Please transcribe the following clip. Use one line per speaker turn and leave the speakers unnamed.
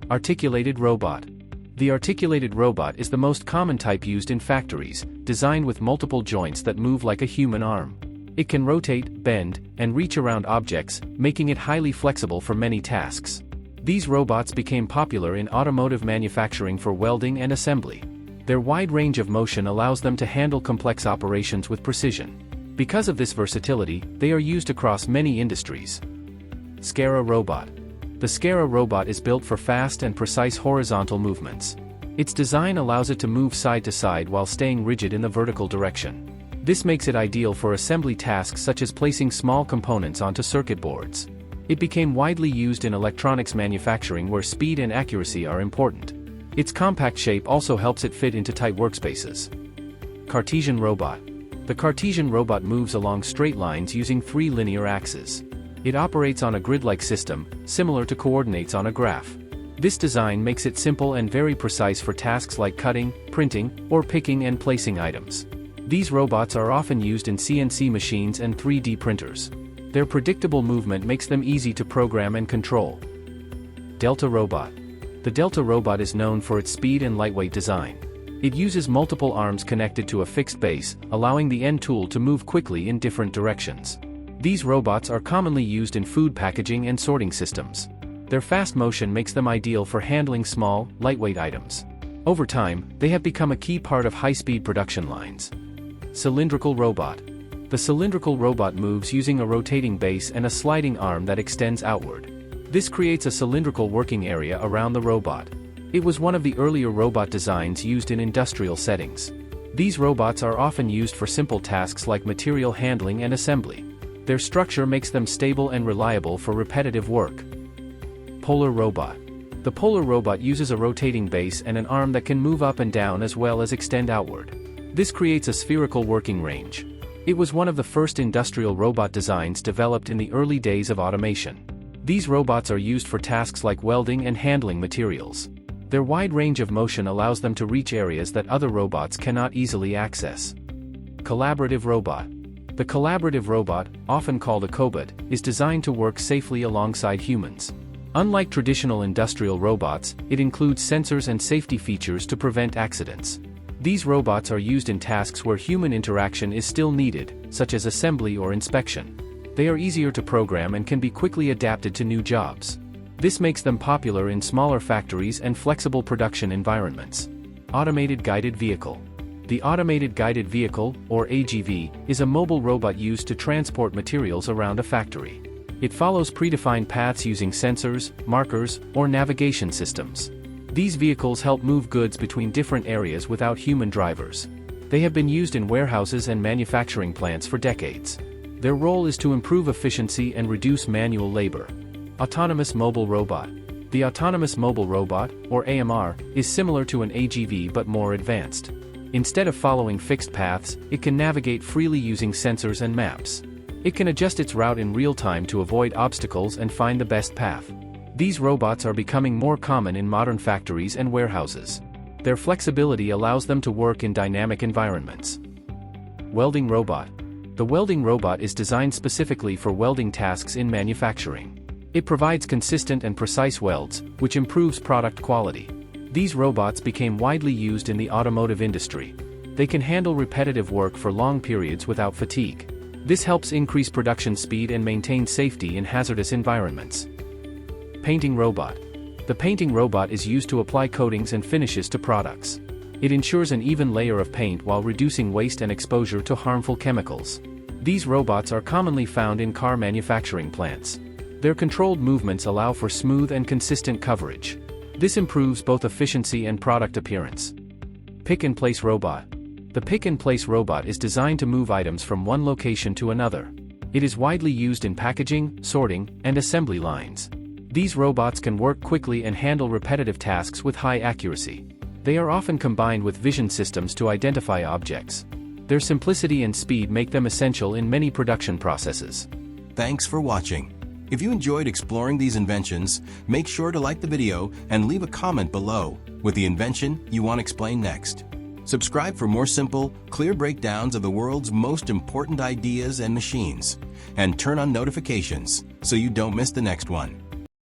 Articulated robot. The articulated robot is the most common type used in factories, designed with multiple joints that move like a human arm. It can rotate, bend, and reach around objects, making it highly flexible for many tasks. These robots became popular in automotive manufacturing for welding and assembly. Their wide range of motion allows them to handle complex operations with precision. Because of this versatility, they are used across many industries. SCARA robot. The SCARA robot is built for fast and precise horizontal movements. Its design allows it to move side to side while staying rigid in the vertical direction. This makes it ideal for assembly tasks such as placing small components onto circuit boards. It became widely used in electronics manufacturing where speed and accuracy are important. Its compact shape also helps it fit into tight workspaces. Cartesian robot. The Cartesian robot moves along straight lines using 3 linear axes. It operates on a grid-like system, similar to coordinates on a graph. This design makes it simple and very precise for tasks like cutting, printing, or picking and placing items. These robots are often used in CNC machines and 3D printers. Their predictable movement makes them easy to program and control. Delta robot. The Delta robot is known for its speed and lightweight design. It uses multiple arms connected to a fixed base, allowing the end tool to move quickly in different directions. These robots are commonly used in food packaging and sorting systems. Their fast motion makes them ideal for handling small, lightweight items. Over time, they have become a key part of high-speed production lines. Cylindrical robot. The cylindrical robot moves using a rotating base and a sliding arm that extends outward. This creates a cylindrical working area around the robot. It was one of the earlier robot designs used in industrial settings. These robots are often used for simple tasks like material handling and assembly. Their structure makes them stable and reliable for repetitive work. Polar robot. The Polar robot uses a rotating base and an arm that can move up and down as well as extend outward. This creates a spherical working range. It was one of the first industrial robot designs developed in the early days of automation. These robots are used for tasks like welding and handling materials. Their wide range of motion allows them to reach areas that other robots cannot easily access. Collaborative robot. The collaborative robot, often called a cobot, is designed to work safely alongside humans. Unlike traditional industrial robots, it includes sensors and safety features to prevent accidents. These robots are used in tasks where human interaction is still needed, such as assembly or inspection. They are easier to program and can be quickly adapted to new jobs. This makes them popular in smaller factories and flexible production environments. Automated guided vehicle. The automated guided vehicle, or AGV, is a mobile robot used to transport materials around a factory. It follows predefined paths using sensors, markers, or navigation systems. These vehicles help move goods between different areas without human drivers. They have been used in warehouses and manufacturing plants for decades. Their role is to improve efficiency and reduce manual labor. Autonomous mobile robot. The autonomous mobile robot, or AMR, is similar to an AGV but more advanced. Instead of following fixed paths, it can navigate freely using sensors and maps. It can adjust its route in real time to avoid obstacles and find the best path. These robots are becoming more common in modern factories and warehouses. Their flexibility allows them to work in dynamic environments. Welding robot. The welding robot is designed specifically for welding tasks in manufacturing. It provides consistent and precise welds, which improves product quality. These robots became widely used in the automotive industry. They can handle repetitive work for long periods without fatigue. This helps increase production speed and maintain safety in hazardous environments. Painting robot. The painting robot is used to apply coatings and finishes to products. It ensures an even layer of paint while reducing waste and exposure to harmful chemicals. These robots are commonly found in car manufacturing plants. Their controlled movements allow for smooth and consistent coverage. This improves both efficiency and product appearance. Pick-and-place robot. The pick-and-place robot is designed to move items from one location to another. It is widely used in packaging, sorting, and assembly lines. These robots can work quickly and handle repetitive tasks with high accuracy. They are often combined with vision systems to identify objects. Their simplicity and speed make them essential in many production processes.
Thanks for watching. If you enjoyed exploring these inventions, make sure to like the video and leave a comment below with the invention you want explained next. Subscribe for more simple, clear breakdowns of the world's most important ideas and machines, and turn on notifications so you don't miss the next one.